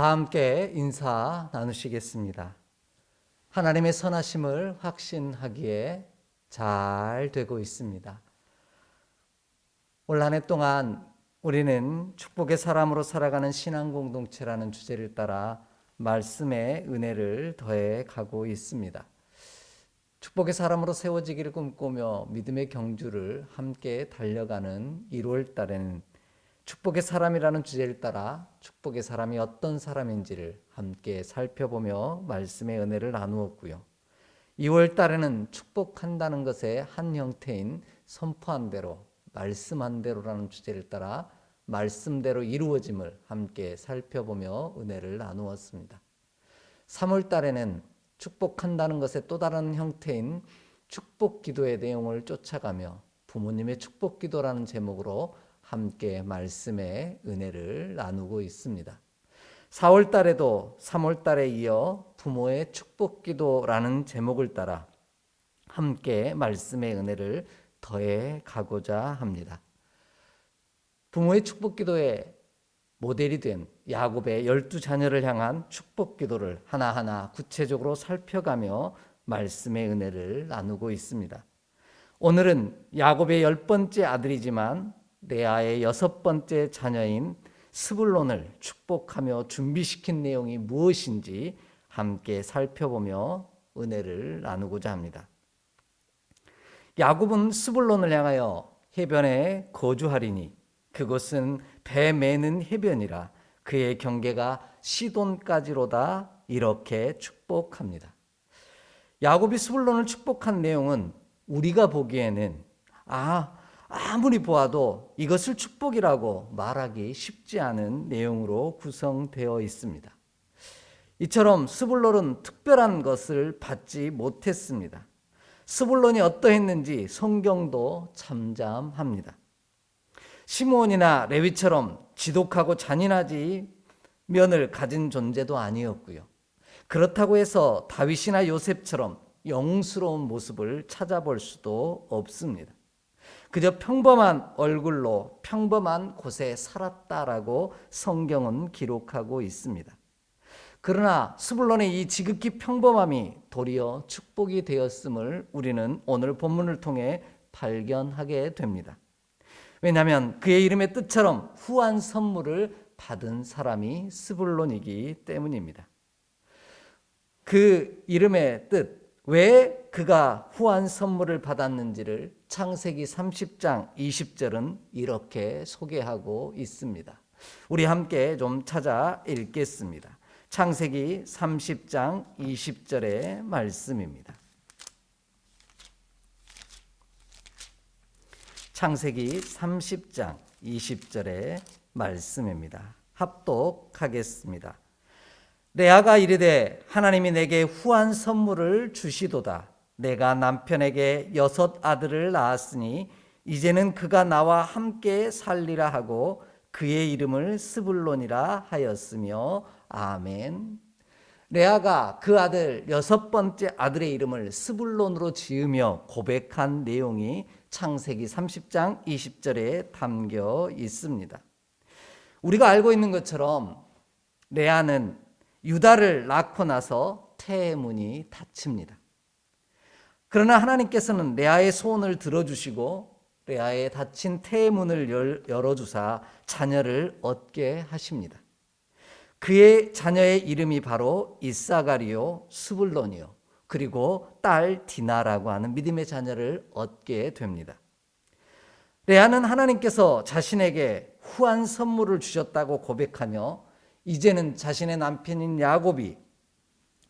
다 함께 인사 나누시겠습니다. 하나님의 선하심을 확신하기에 잘 되고 있습니다. 올 한 해 동안 우리는 축복의 사람으로 살아가는 신앙 공동체라는 주제를 따라 말씀의 은혜를 더해 가고 있습니다. 축복의 사람으로 세워지기를 꿈꾸며 믿음의 경주를 함께 달려가는 1월 달에는 축복의 사람이라는 주제를 따라 축복의 사람이 어떤 사람인지를 함께 살펴보며 말씀의 은혜를 나누었고요. 2월 달에는 축복한다는 것의 한 형태인 선포한 대로, 말씀한 대로라는 주제를 따라 말씀대로 이루어짐을 함께 살펴보며 은혜를 나누었습니다. 3월 달에는 축복한다는 것의 또 다른 형태인 축복 기도의 내용을 쫓아가며 부모님의 축복 기도라는 제목으로 함께 말씀의 은혜를 나누고 있습니다. 4월 달에도 3월 달에 이어 부모의 축복 기도라는 제목을 따라 함께 말씀의 은혜를 더해 가고자 합니다. 부모의 축복 기도의 모델이 된 야곱의 12자녀를 향한 축복 기도를 하나하나 구체적으로 살펴가며 말씀의 은혜를 나누고 있습니다. 오늘은 야곱의 10번째 아들이지만 레아의 6번째 자녀인 스불론을 축복하며 준비시킨 내용이 무엇인지 함께 살펴보며 은혜를 나누고자 합니다. 야곱은 스불론을 향하여 해변에 거주하리니 그곳은 배 매는 해변이라 그의 경계가 시돈까지로다, 이렇게 축복합니다. 야곱이 스불론을 축복한 내용은 우리가 보기에는 아무리 보아도 이것을 축복이라고 말하기 쉽지 않은 내용으로 구성되어 있습니다. 이처럼 스불론은 특별한 것을 받지 못했습니다. 스불론이 어떠했는지 성경도 참잠합니다. 시므온이나 레위처럼 지독하고 잔인하지 면을 가진 존재도 아니었고요. 그렇다고 해서 다윗이나 요셉처럼 영웅스러운 모습을 찾아볼 수도 없습니다. 그저 평범한 얼굴로 평범한 곳에 살았다라고 성경은 기록하고 있습니다. 그러나 스불론의 이 지극히 평범함이 도리어 축복이 되었음을 우리는 오늘 본문을 통해 발견하게 됩니다. 왜냐하면 그의 이름의 뜻처럼 후한 선물을 받은 사람이 스불론이기 때문입니다. 그 이름의 뜻, 왜 그가 후한 선물을 받았는지를 창세기 30장 20절은 이렇게 소개하고 있습니다. 우리 함께 좀 찾아 읽겠습니다. 창세기 30장 20절의 말씀입니다. 창세기 30장 20절의 말씀입니다. 합독하겠습니다. 레아가 이르되 하나님이 내게 후한 선물을 주시도다. 내가 남편에게 6 아들을 낳았으니 이제는 그가 나와 함께 살리라 하고 그의 이름을 스불론이라 하였으며 아멘. 레아가 그 아들 6번째 아들의 이름을 스불론으로 지으며 고백한 내용이 창세기 30장 20절에 담겨 있습니다. 우리가 알고 있는 것처럼 레아는 유다를 낳고 나서 태문이 닫힙니다. 그러나 하나님께서는 레아의 소원을 들어주시고 레아의 닫힌 태문을 열어주사 자녀를 얻게 하십니다. 그의 자녀의 이름이 바로 이사가리요, 스불론이요, 그리고 딸 디나라고 하는 믿음의 자녀를 얻게 됩니다. 레아는 하나님께서 자신에게 후한 선물을 주셨다고 고백하며 이제는 자신의 남편인 야곱이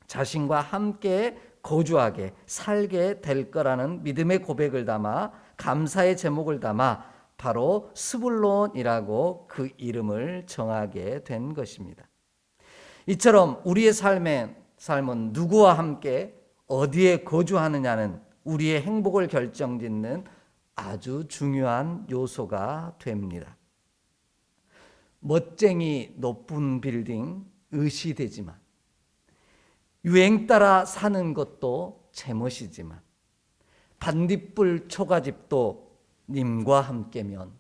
자신과 함께 거주하게 살게 될 거라는 믿음의 고백을 담아 감사의 제목을 담아 바로 스불론이라고 그 이름을 정하게 된 것입니다. 이처럼 우리의 삶은 누구와 함께 어디에 거주하느냐는 우리의 행복을 결정짓는 아주 중요한 요소가 됩니다. 멋쟁이 높은 빌딩 의시되지만 유행 따라 사는 것도 제멋이지만 반딧불 초가집도 님과 함께면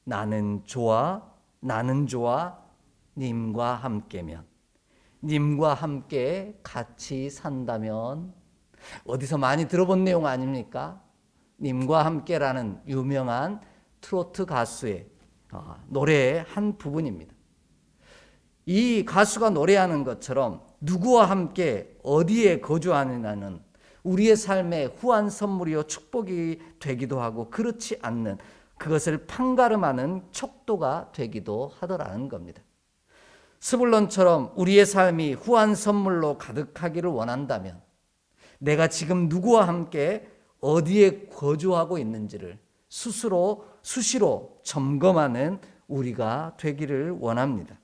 나는 좋아 님과 함께면 님과 함께 같이 산다면, 어디서 많이 들어본 내용 아닙니까? 님과 함께라는 유명한 트로트 가수의 노래의 한 부분입니다. 이 가수가 노래하는 것처럼 누구와 함께 어디에 거주하느냐는 우리의 삶의 후한 선물이요 축복이 되기도 하고, 그렇지 않는 그것을 판가름하는 척도가 되기도 하더라는 겁니다. 스불론처럼 우리의 삶이 후한 선물로 가득하기를 원한다면, 내가 지금 누구와 함께 어디에 거주하고 있는지를 수시로 점검하는 우리가 되기를 원합니다.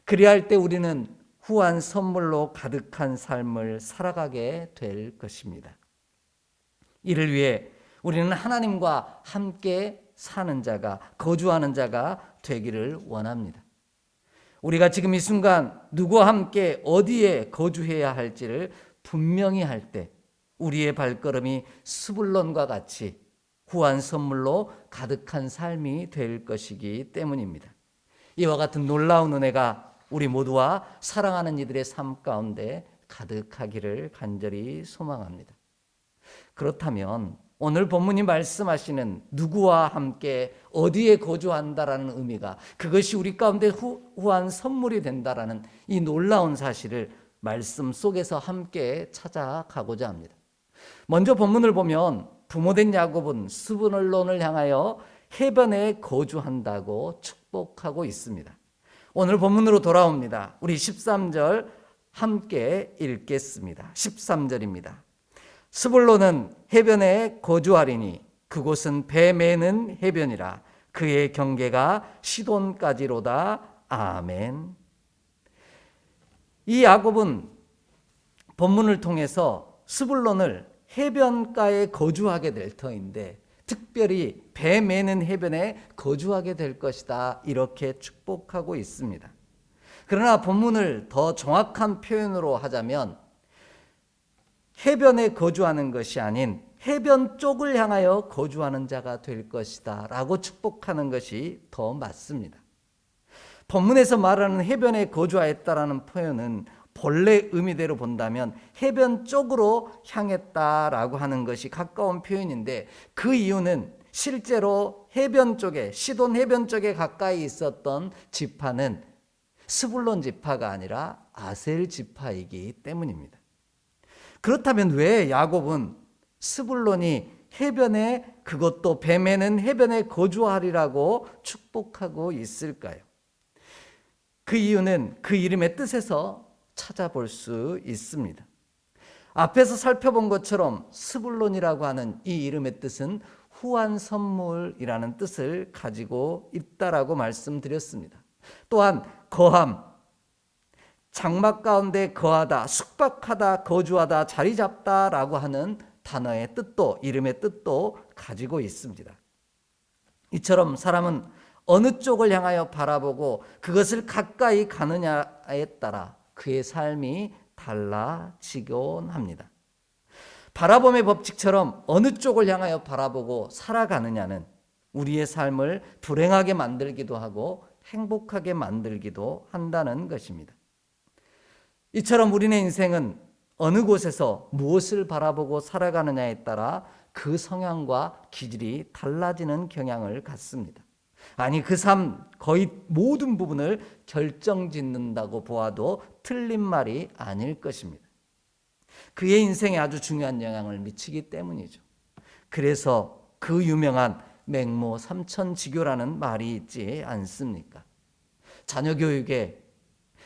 그리할 때 우리는 후한 선물로 가득한 삶을 살아가게 될 것입니다. 이를 위해 우리는 하나님과 함께 사는 자가, 거주하는 자가 되기를 원합니다. 우리가 지금 이 순간 누구와 함께 어디에 거주해야 할지를 분명히 할 때 우리의 발걸음이 스불론과 같이 후한 선물로 가득한 삶이 될 것이기 때문입니다. 이와 같은 놀라운 은혜가 우리 모두와 사랑하는 이들의 삶 가운데 가득하기를 간절히 소망합니다. 그렇다면 오늘 본문이 말씀하시는 누구와 함께 어디에 거주한다라는 의미가, 그것이 우리 가운데 후한 선물이 된다라는 이 놀라운 사실을 말씀 속에서 함께 찾아가고자 합니다. 먼저 본문을 보면 부모된 야곱은 스불론을 향하여 해변에 거주한다고 축복하고 있습니다. 오늘 본문으로 돌아옵니다. 우리 13절 함께 읽겠습니다. 13절입니다. 스불론은 해변에 거주하리니 그곳은 배 매는 해변이라 그의 경계가 시돈까지로다. 아멘. 이 야곱은 본문을 통해서 스불론을 해변가에 거주하게 될 터인데, 특별히 배 매는 해변에 거주하게 될 것이다, 이렇게 축복하고 있습니다. 그러나 본문을 더 정확한 표현으로 하자면 해변에 거주하는 것이 아닌 해변 쪽을 향하여 거주하는 자가 될 것이다 라고 축복하는 것이 더 맞습니다. 본문에서 말하는 해변에 거주하였다라는 표현은 본래 의미대로 본다면 해변 쪽으로 향했다라고 하는 것이 가까운 표현인데, 그 이유는 실제로 해변 쪽에, 시돈 해변 쪽에 가까이 있었던 지파는 스불론 지파가 아니라 아셀 지파이기 때문입니다. 그렇다면 왜 야곱은 스불론이 해변에, 그것도 배 매는 해변에 거주하리라고 축복하고 있을까요? 그 이유는 그 이름의 뜻에서 찾아볼 수 있습니다. 앞에서 살펴본 것처럼 스불론이라고 하는 이 이름의 뜻은 후한 선물이라는 뜻을 가지고 있다라고 말씀드렸습니다. 또한 거함, 장막 가운데 거하다, 숙박하다, 거주하다, 자리 잡다라고 하는 단어의 뜻도, 이름의 뜻도 가지고 있습니다. 이처럼 사람은 어느 쪽을 향하여 바라보고 그것을 가까이 가느냐에 따라 그의 삶이 달라지곤 합니다. 바라봄의 법칙처럼 어느 쪽을 향하여 바라보고 살아가느냐는 우리의 삶을 불행하게 만들기도 하고 행복하게 만들기도 한다는 것입니다. 이처럼 우리의 인생은 어느 곳에서 무엇을 바라보고 살아가느냐에 따라 그 성향과 기질이 달라지는 경향을 갖습니다. 아니, 그 삶 거의 모든 부분을 결정짓는다고 보아도 틀린 말이 아닐 것입니다. 그의 인생에 아주 중요한 영향을 미치기 때문이죠. 그래서 그 유명한 맹모 삼천지교라는 말이 있지 않습니까? 자녀 교육에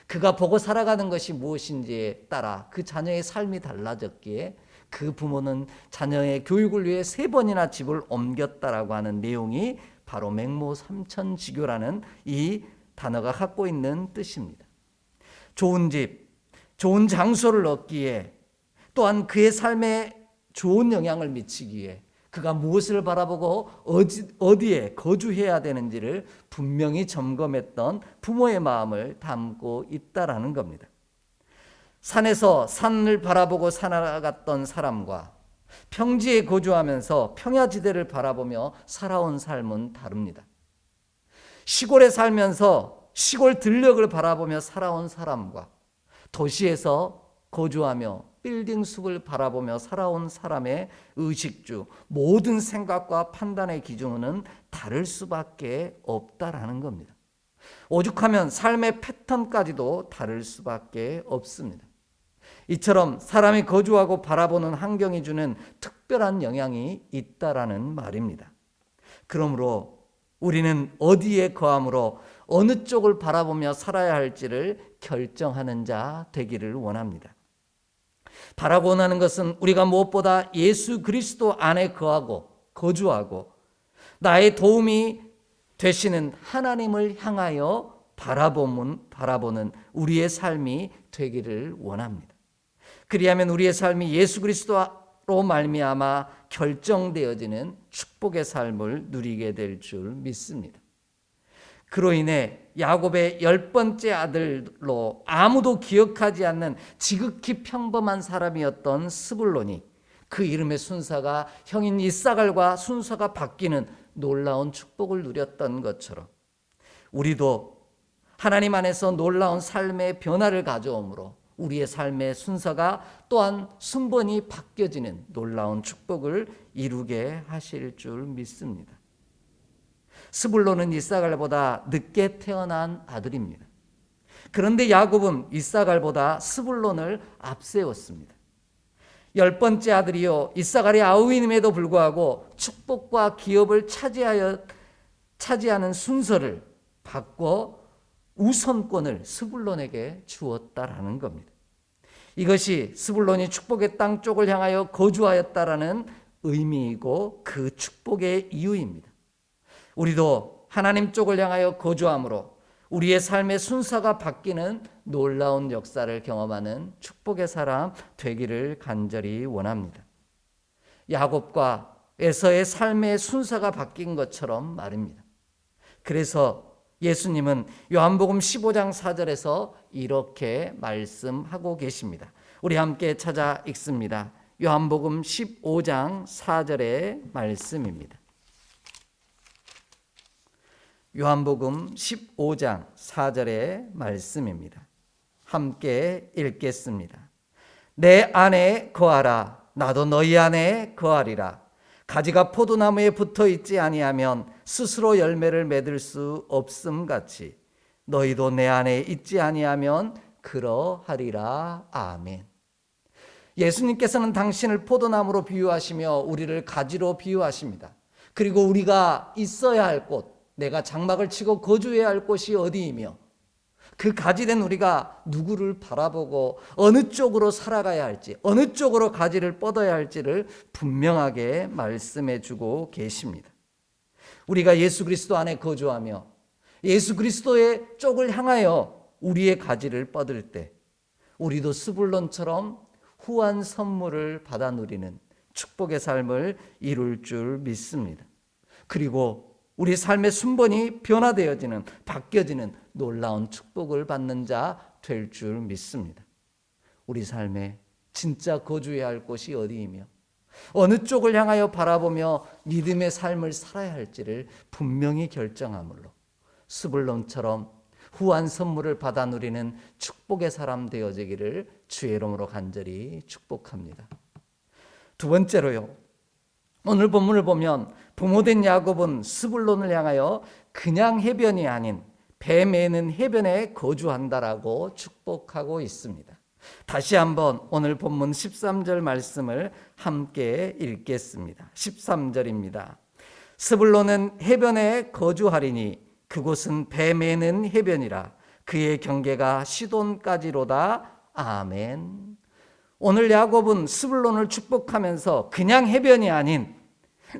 그가 보고 살아가는 것이 무엇인지에 따라 그 자녀의 삶이 달라졌기에 그 부모는 자녀의 교육을 위해 3번이나 집을 옮겼다라고 하는 내용이 바로 맹모 삼천지교라는 이 단어가 갖고 있는 뜻입니다. 좋은 집, 좋은 장소를 얻기에, 또한 그의 삶에 좋은 영향을 미치기에 그가 무엇을 바라보고 어디에 거주해야 되는지를 분명히 점검했던 부모의 마음을 담고 있다라는 겁니다. 산에서 산을 바라보고 살아갔던 사람과 평지에 거주하면서 평야지대를 바라보며 살아온 삶은 다릅니다. 시골에 살면서 시골 들녘을 바라보며 살아온 사람과 도시에서 거주하며 빌딩 숲을 바라보며 살아온 사람의 의식주, 모든 생각과 판단의 기준은 다를 수밖에 없다라는 겁니다. 오죽하면 삶의 패턴까지도 다를 수밖에 없습니다. 이처럼 사람이 거주하고 바라보는 환경이 주는 특별한 영향이 있다라는 말입니다. 그러므로 우리는 어디에 거함으로 어느 쪽을 바라보며 살아야 할지를 결정하는 자 되기를 원합니다. 바라고 원하는 것은 우리가 무엇보다 예수 그리스도 안에 거주하고 나의 도움이 되시는 하나님을 향하여 바라보는 우리의 삶이 되기를 원합니다. 그리하면 우리의 삶이 예수 그리스도로 말미암아 결정되어지는 축복의 삶을 누리게 될 줄 믿습니다. 그로 인해 야곱의 10번째 아들로 아무도 기억하지 않는 지극히 평범한 사람이었던 스불론이 그 이름의 순서가 형인 이사갈과 순서가 바뀌는 놀라운 축복을 누렸던 것처럼 우리도 하나님 안에서 놀라운 삶의 변화를 가져오므로 우리의 삶의 순서가 또한 순번이 바뀌어지는 놀라운 축복을 이루게 하실 줄 믿습니다. 스불론은 이사갈보다 늦게 태어난 아들입니다. 그런데 야곱은 이사갈보다 스불론을 앞세웠습니다. 10번째 아들이요 이사갈의 아우임에도 불구하고 축복과 기업을 차지하는 순서를 바꿔 우선권을 스불론에게 주었다라는 겁니다. 이것이 스불론이 축복의 땅 쪽을 향하여 거주하였다라는 의미이고 그 축복의 이유입니다. 우리도 하나님 쪽을 향하여 거주함으로 우리의 삶의 순서가 바뀌는 놀라운 역사를 경험하는 축복의 사람 되기를 간절히 원합니다. 야곱과 에서의 삶의 순서가 바뀐 것처럼 말입니다. 그래서 예수님은 요한복음 15장 4절에서 이렇게 말씀하고 계십니다. 우리 함께 찾아 읽습니다. 요한복음 15장 4절의 말씀입니다. 요한복음 15장 4절의 말씀입니다. 함께 읽겠습니다. 내 안에 거하라. 나도 너희 안에 거하리라. 가지가 포도나무에 붙어 있지 아니하면 스스로 열매를 맺을 수 없음 같이 너희도 내 안에 있지 아니하면 그러하리라. 아멘. 예수님께서는 당신을 포도나무로 비유하시며 우리를 가지로 비유하십니다. 그리고 우리가 있어야 할 곳, 내가 장막을 치고 거주해야 할 곳이 어디이며 그 가지된 우리가 누구를 바라보고 어느 쪽으로 살아가야 할지, 어느 쪽으로 가지를 뻗어야 할지를 분명하게 말씀해 주고 계십니다. 우리가 예수 그리스도 안에 거주하며 예수 그리스도의 쪽을 향하여 우리의 가지를 뻗을 때 우리도 스불론처럼 후한 선물을 받아 누리는 축복의 삶을 이룰 줄 믿습니다. 그리고 우리 삶의 순번이 변화되어지는, 바뀌어지는 놀라운 축복을 받는 자 될 줄 믿습니다. 우리 삶에 진짜 거주해야 할 곳이 어디이며 어느 쪽을 향하여 바라보며 믿음의 삶을 살아야 할지를 분명히 결정함으로 스불론처럼 후한 선물을 받아 누리는 축복의 사람 되어지기를 주의 이름으로 간절히 축복합니다. 두 번째로요. 오늘 본문을 보면 부모된 야곱은 스불론을 향하여 그냥 해변이 아닌 배 매는 해변에 거주한다라고 축복하고 있습니다. 다시 한번 오늘 본문 13절 말씀을 함께 읽겠습니다. 13절입니다. 스불론은 해변에 거주하리니 그곳은 배 매는 해변이라 그의 경계가 시돈까지로다. 아멘. 오늘 야곱은 스불론을 축복하면서 그냥 해변이 아닌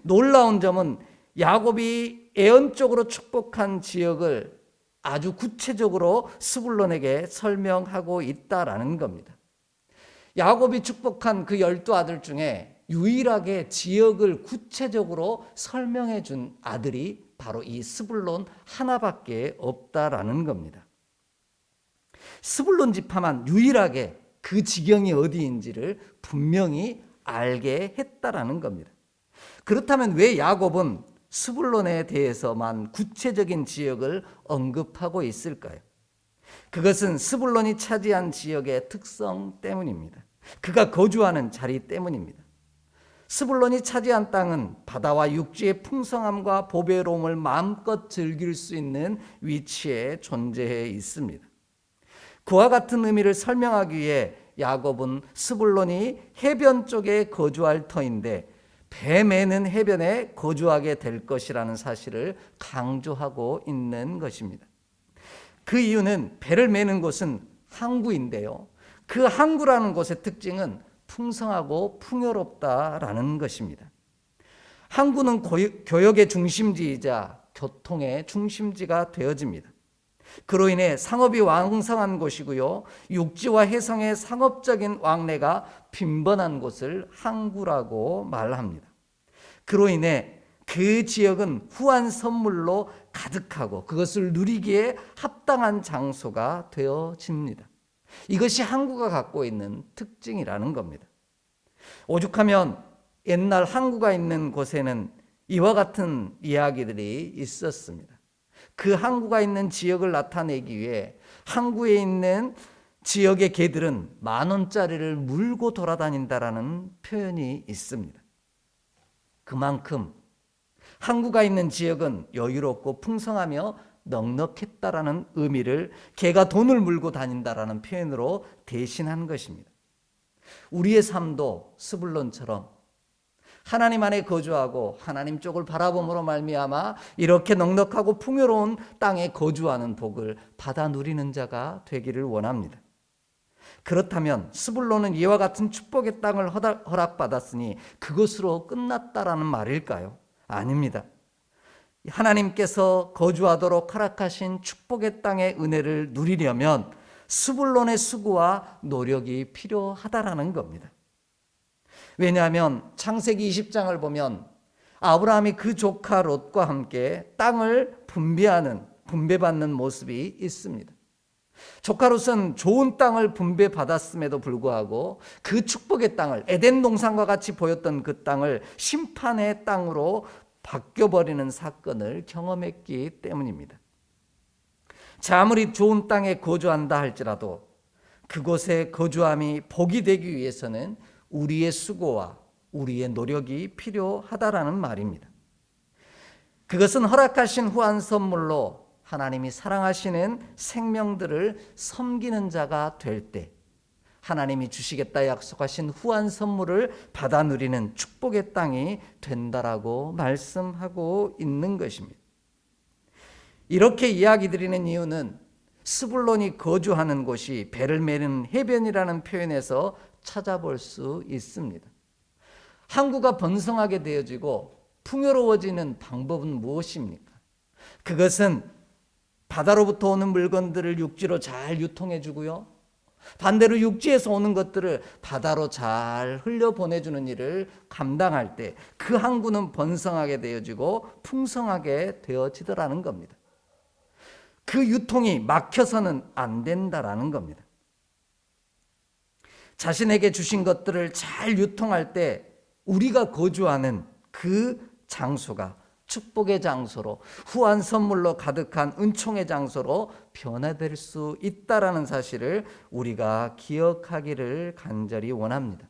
놀라운 점은 야곱이 애언적으로 축복한 지역을 아주 구체적으로 스불론에게 설명하고 있다라는 겁니다. 야곱이 축복한 그 12아들 중에 유일하게 지역을 구체적으로 설명해 준 아들이 바로 이 스불론 하나밖에 없다라는 겁니다. 스불론 지파만 유일하게 그 지경이 어디인지를 분명히 알게 했다라는 겁니다. 그렇다면 왜 야곱은 스불론에 대해서만 구체적인 지역을 언급하고 있을까요? 그것은 스불론이 차지한 지역의 특성 때문입니다. 그가 거주하는 자리 때문입니다. 스불론이 차지한 땅은 바다와 육지의 풍성함과 보배로움을 마음껏 즐길 수 있는 위치에 존재해 있습니다. 그와 같은 의미를 설명하기 위해 야곱은 스불론이 해변 쪽에 거주할 터인데 배 매는 해변에 거주하게 될 것이라는 사실을 강조하고 있는 것입니다. 그 이유는 배를 매는 곳은 항구인데요. 그 항구라는 곳의 특징은 풍성하고 풍요롭다라는 것입니다. 항구는 교역의 중심지이자 교통의 중심지가 되어집니다. 그로 인해 상업이 왕성한 곳이고요. 육지와 해상의 상업적인 왕래가 빈번한 곳을 항구라고 말합니다. 그로 인해 그 지역은 후한 선물로 가득하고 그것을 누리기에 합당한 장소가 되어집니다. 이것이 항구가 갖고 있는 특징이라는 겁니다. 오죽하면 옛날 항구가 있는 곳에는 이와 같은 이야기들이 있었습니다. 그 항구가 있는 지역을 나타내기 위해 항구에 있는 지역의 개들은 10,000원짜리를 물고 돌아다닌다라는 표현이 있습니다. 그만큼 항구가 있는 지역은 여유롭고 풍성하며 넉넉했다라는 의미를 개가 돈을 물고 다닌다라는 표현으로 대신한 것입니다. 우리의 삶도 스불론처럼 하나님 안에 거주하고 하나님 쪽을 바라봄으로 말미암아 이렇게 넉넉하고 풍요로운 땅에 거주하는 복을 받아 누리는 자가 되기를 원합니다. 그렇다면 스불론은 이와 같은 축복의 땅을 허락받았으니 그것으로 끝났다라는 말일까요? 아닙니다. 하나님께서 거주하도록 허락하신 축복의 땅의 은혜를 누리려면 스불론의 수고와 노력이 필요하다라는 겁니다. 왜냐하면 창세기 20장을 보면 아브라함이 그 조카 롯과 함께 땅을 분배받는 모습이 있습니다. 조카 롯은 좋은 땅을 분배받았음에도 불구하고 그 축복의 땅을 에덴 동산과 같이 보였던 그 땅을 심판의 땅으로 바뀌어버리는 사건을 경험했기 때문입니다. 자, 아무리 좋은 땅에 거주한다 할지라도 그곳에 거주함이 복이 되기 위해서는 우리의 수고와 우리의 노력이 필요하다라는 말입니다. 그것은 허락하신 후한 선물로 하나님이 사랑하시는 생명들을 섬기는 자가 될 때 하나님이 주시겠다 약속하신 후한 선물을 받아 누리는 축복의 땅이 된다라고 말씀하고 있는 것입니다. 이렇게 이야기 드리는 이유는 스불론이 거주하는 곳이 배를 매는 해변이라는 표현에서 찾아볼 수 있습니다. 항구가 번성하게 되어지고 풍요로워지는 방법은 무엇입니까? 그것은 바다로부터 오는 물건들을 육지로 잘 유통해 주고요. 반대로 육지에서 오는 것들을 바다로 잘 흘려보내주는 일을 감당할 때 그 항구는 번성하게 되어지고 풍성하게 되어지더라는 겁니다. 그 유통이 막혀서는 안 된다라는 겁니다. 자신에게 주신 것들을 잘 유통할 때 우리가 거주하는 그 장소가 축복의 장소로 후한 선물로 가득한 은총의 장소로 변화될 수 있다라는 사실을 우리가 기억하기를 간절히 원합니다.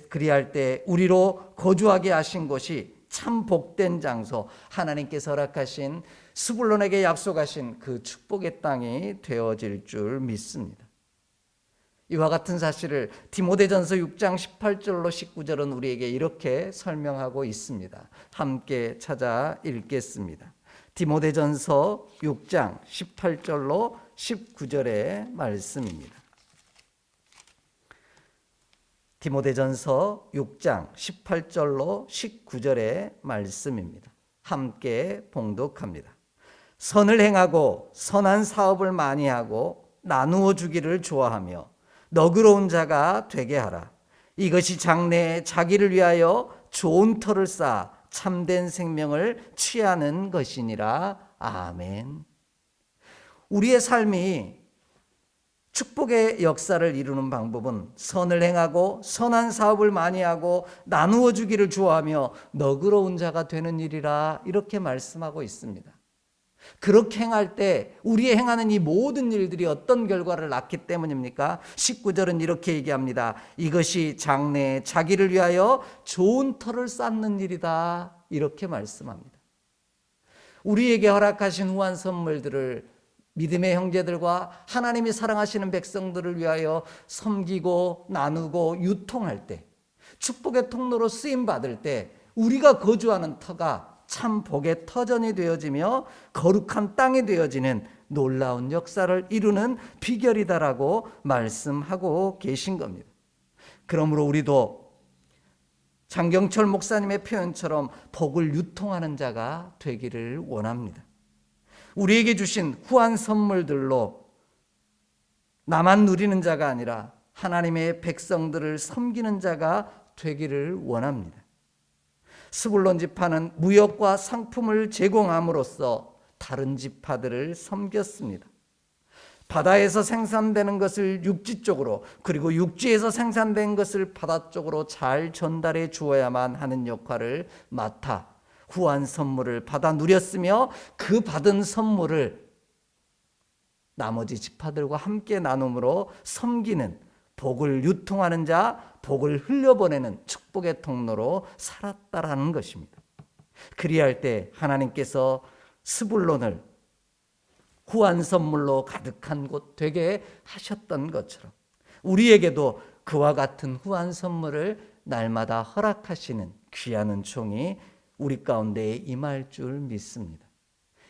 그리할 때 우리로 거주하게 하신 곳이 참 복된 장소, 하나님께서 허락하신 스불론에게 약속하신 그 축복의 땅이 되어질 줄 믿습니다. 이와 같은 사실을 디모데전서 6장 18절로 19절은 우리에게 이렇게 설명하고 있습니다. 함께 찾아 읽겠습니다. 디모데전서 6장 18절로 19절의 말씀입니다. 디모데전서 6장 18절로 19절의 말씀입니다. 함께 봉독합니다. 선을 행하고 선한 사업을 많이 하고 나누어 주기를 좋아하며 너그러운 자가 되게 하라. 이것이 장래에 자기를 위하여 좋은 터를 쌓아 참된 생명을 취하는 것이니라. 아멘. 우리의 삶이 축복의 역사를 이루는 방법은 선을 행하고 선한 사업을 많이 하고 나누어 주기를 좋아하며 너그러운 자가 되는 일이라 이렇게 말씀하고 있습니다. 그렇게 행할 때 우리의 행하는 이 모든 일들이 어떤 결과를 낳기 때문입니까? 19절은 이렇게 얘기합니다. 이것이 장래에 자기를 위하여 좋은 터를 쌓는 일이다. 이렇게 말씀합니다. 우리에게 허락하신 후한 선물들을 믿음의 형제들과 하나님이 사랑하시는 백성들을 위하여 섬기고 나누고 유통할 때, 축복의 통로로 쓰임받을 때 우리가 거주하는 터가 참 복의 터전이 되어지며 거룩한 땅이 되어지는 놀라운 역사를 이루는 비결이다라고 말씀하고 계신 겁니다. 그러므로 우리도 장경철 목사님의 표현처럼 복을 유통하는 자가 되기를 원합니다. 우리에게 주신 후한 선물들로 나만 누리는 자가 아니라 하나님의 백성들을 섬기는 자가 되기를 원합니다. 스불론 지파는 무역과 상품을 제공함으로써 다른 지파들을 섬겼습니다. 바다에서 생산되는 것을 육지 쪽으로, 그리고 육지에서 생산된 것을 바다 쪽으로 잘 전달해 주어야만 하는 역할을 맡아 후한 선물을 받아 누렸으며, 그 받은 선물을 나머지 지파들과 함께 나눔으로 섬기는, 복을 유통하는 자, 복을 흘려보내는 축복의 통로로 살았다라는 것입니다. 그리할 때 하나님께서 스불론을 후한 선물로 가득한 곳 되게 하셨던 것처럼 우리에게도 그와 같은 후한 선물을 날마다 허락하시는 귀한 은총이 우리 가운데에 임할 줄 믿습니다.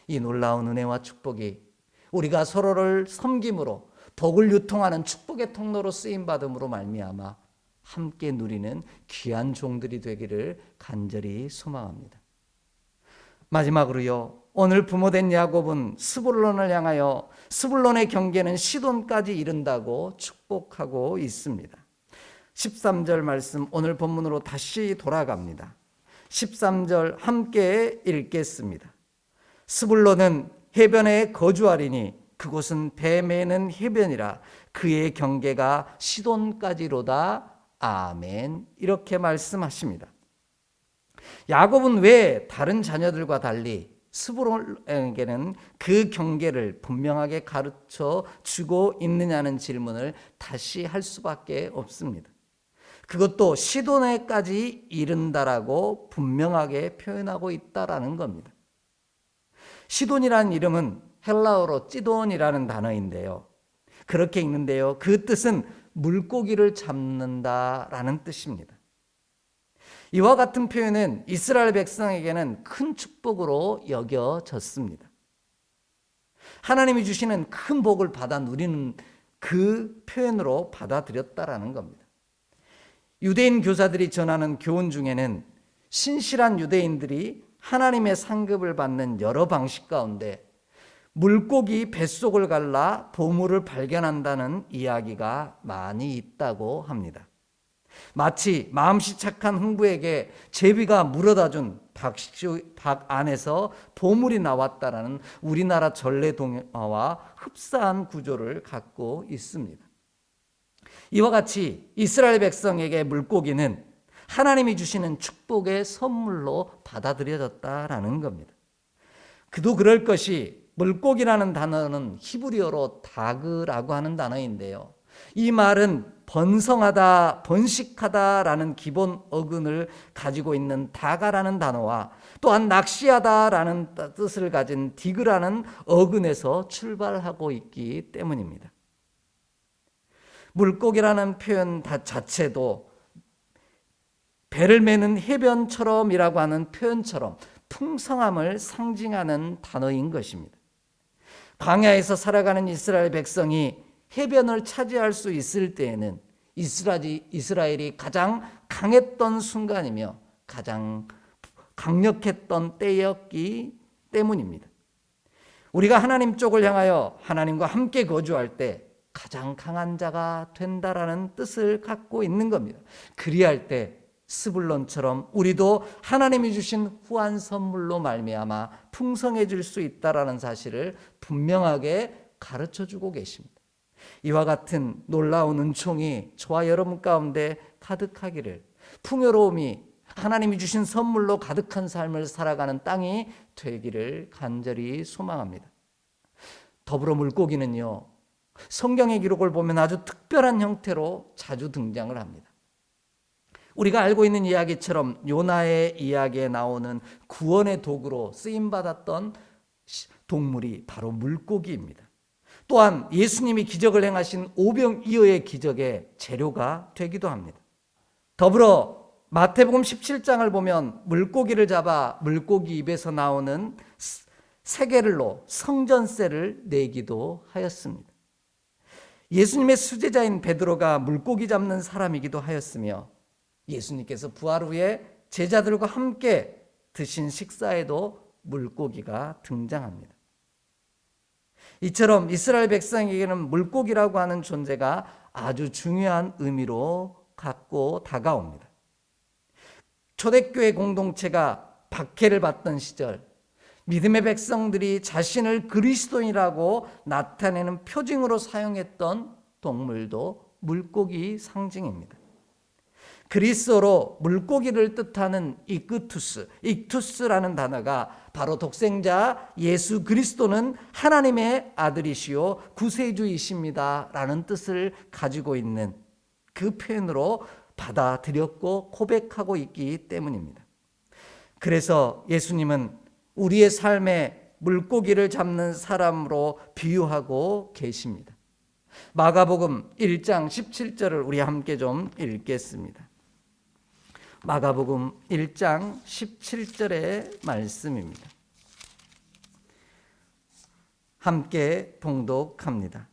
이 놀라운 은혜와 축복이 우리가 서로를 섬김으로 복을 유통하는 축복의 통로로 쓰임받음으로 말미암아 함께 누리는 귀한 종들이 되기를 간절히 소망합니다. 마지막으로요, 오늘 부모된 야곱은 스불론을 향하여 스불론의 경계는 시돈까지 이른다고 축복하고 있습니다. 13절 말씀, 오늘 본문으로 다시 돌아갑니다. 13절 함께 읽겠습니다. 스불론은 해변에 거주하리니 그곳은 배 매는 해변이라 그의 경계가 시돈까지로다. 아멘. 이렇게 말씀하십니다. 야곱은 왜 다른 자녀들과 달리 스불론에게는 그 경계를 분명하게 가르쳐 주고 있느냐는 질문을 다시 할 수밖에 없습니다. 그것도 시돈에까지 이른다라고 분명하게 표현하고 있다라는 겁니다. 시돈이라는 이름은 헬라어로 찌돈이라는 단어인데요. 그렇게 읽는데요. 그 뜻은 물고기를 잡는다라는 뜻입니다. 이와 같은 표현은 이스라엘 백성에게는 큰 축복으로 여겨졌습니다. 하나님이 주시는 큰 복을 받아 누리는 그 표현으로 받아들였다라는 겁니다. 유대인 교사들이 전하는 교훈 중에는 신실한 유대인들이 하나님의 상급을 받는 여러 방식 가운데 물고기 뱃속을 갈라 보물을 발견한다는 이야기가 많이 있다고 합니다. 마치 마음씨 착한 흥부에게 제비가 물어다준 박 안에서 보물이 나왔다라는 우리나라 전래 동화와 흡사한 구조를 갖고 있습니다. 이와 같이 이스라엘 백성에게 물고기는 하나님이 주시는 축복의 선물로 받아들여졌다라는 겁니다. 그도 그럴 것이 물고기라는 단어는 히브리어로 다그라고 하는 단어인데요. 이 말은 번성하다, 번식하다라는 기본 어근을 가지고 있는 다가라는 단어와 또한 낚시하다라는 뜻을 가진 디그라는 어근에서 출발하고 있기 때문입니다. 물고기라는 표현 자체도 배를 매는 해변처럼이라고 하는 표현처럼 풍성함을 상징하는 단어인 것입니다. 광야에서 살아가는 이스라엘 백성이 해변을 차지할 수 있을 때에는 이스라엘이 가장 강했던 순간이며 가장 강력했던 때였기 때문입니다. 우리가 하나님 쪽을 향하여 하나님과 함께 거주할 때 가장 강한 자가 된다라는 뜻을 갖고 있는 겁니다. 그리할 때 스불론처럼 우리도 하나님이 주신 후한 선물로 말미암아 풍성해질 수 있다라는 사실을 분명하게 가르쳐주고 계십니다. 이와 같은 놀라운 은총이 저와 여러분 가운데 가득하기를, 풍요로움이 하나님이 주신 선물로 가득한 삶을 살아가는 땅이 되기를 간절히 소망합니다. 더불어 물고기는요, 성경의 기록을 보면 아주 특별한 형태로 자주 등장을 합니다. 우리가 알고 있는 이야기처럼 요나의 이야기에 나오는 구원의 도구로 쓰임받았던 동물이 바로 물고기입니다. 또한 예수님이 기적을 행하신 오병이어의 기적의 재료가 되기도 합니다. 더불어 마태복음 17장을 보면 물고기를 잡아 물고기 입에서 나오는 세겔로 성전세를 내기도 하였습니다. 예수님의 수제자인 베드로가 물고기 잡는 사람이기도 하였으며 예수님께서 부활 후에 제자들과 함께 드신 식사에도 물고기가 등장합니다. 이처럼 이스라엘 백성에게는 물고기라고 하는 존재가 아주 중요한 의미로 갖고 다가옵니다. 초대교회 공동체가 박해를 받던 시절, 믿음의 백성들이 자신을 그리스도인이라고 나타내는 표징으로 사용했던 동물도 물고기 상징입니다. 그리스어로 물고기를 뜻하는 익투스라는 단어가 바로 독생자 예수 그리스도는 하나님의 아들이시요 구세주이십니다 라는 뜻을 가지고 있는 그 표현으로 받아들였고 고백하고 있기 때문입니다. 그래서 예수님은 우리의 삶에 물고기를 잡는 사람으로 비유하고 계십니다. 마가복음 1장 17절을 우리 함께 좀 읽겠습니다. 마가복음 1장 17절의 말씀입니다. 함께 봉독합니다.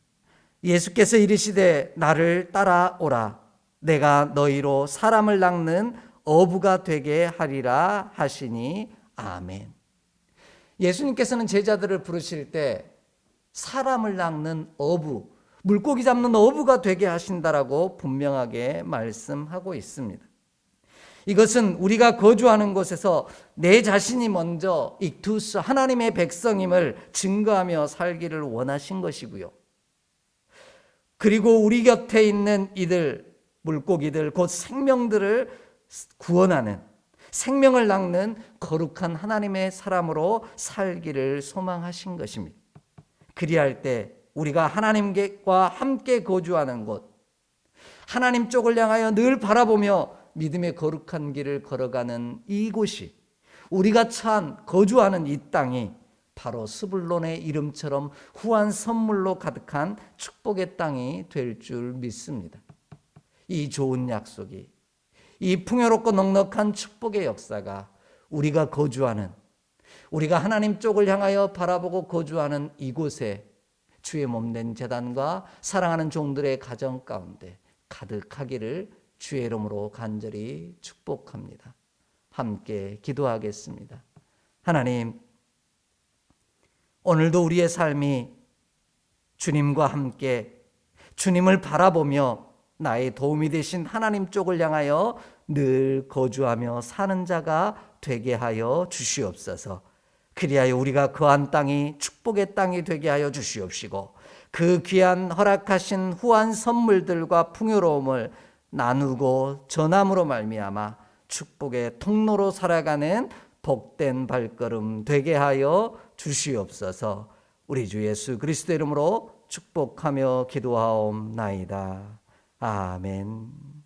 예수께서 이르시되 나를 따라오라. 내가 너희로 사람을 낚는 어부가 되게 하리라 하시니 아멘. 예수님께서는 제자들을 부르실 때 사람을 낚는 어부, 물고기 잡는 어부가 되게 하신다라고 분명하게 말씀하고 있습니다. 이것은 우리가 거주하는 곳에서 내 자신이 먼저 익투스 하나님의 백성임을 증거하며 살기를 원하신 것이고요. 그리고 우리 곁에 있는 이들 물고기들 곧 생명들을 구원하는 생명을 낚는 거룩한 하나님의 사람으로 살기를 소망하신 것입니다. 그리할 때 우리가 하나님과 함께 거주하는 곳, 하나님 쪽을 향하여 늘 바라보며 믿음의 거룩한 길을 걸어가는 이곳이 우리가 처한 거주하는 이 땅이 바로 스불론의 이름처럼 후한 선물로 가득한 축복의 땅이 될 줄 믿습니다. 이 좋은 약속이 이 풍요롭고 넉넉한 축복의 역사가 우리가 거주하는 우리가 하나님 쪽을 향하여 바라보고 거주하는 이곳에 주의 몸된 제단과 사랑하는 종들의 가정 가운데 가득하기를 주의 이름으로 간절히 축복합니다. 함께 기도하겠습니다. 하나님, 오늘도 우리의 삶이 주님과 함께 주님을 바라보며 나의 도움이 되신 하나님 쪽을 향하여 늘 거주하며 사는 자가 되게 하여 주시옵소서. 그리하여 우리가 거한 땅이 축복의 땅이 되게 하여 주시옵시고 그 귀한 허락하신 후한 선물들과 풍요로움을 나누고 전함으로 말미암아 축복의 통로로 살아가는 복된 발걸음 되게 하여 주시옵소서. 우리 주 예수 그리스도 이름으로 축복하며 기도하옵나이다. 아멘.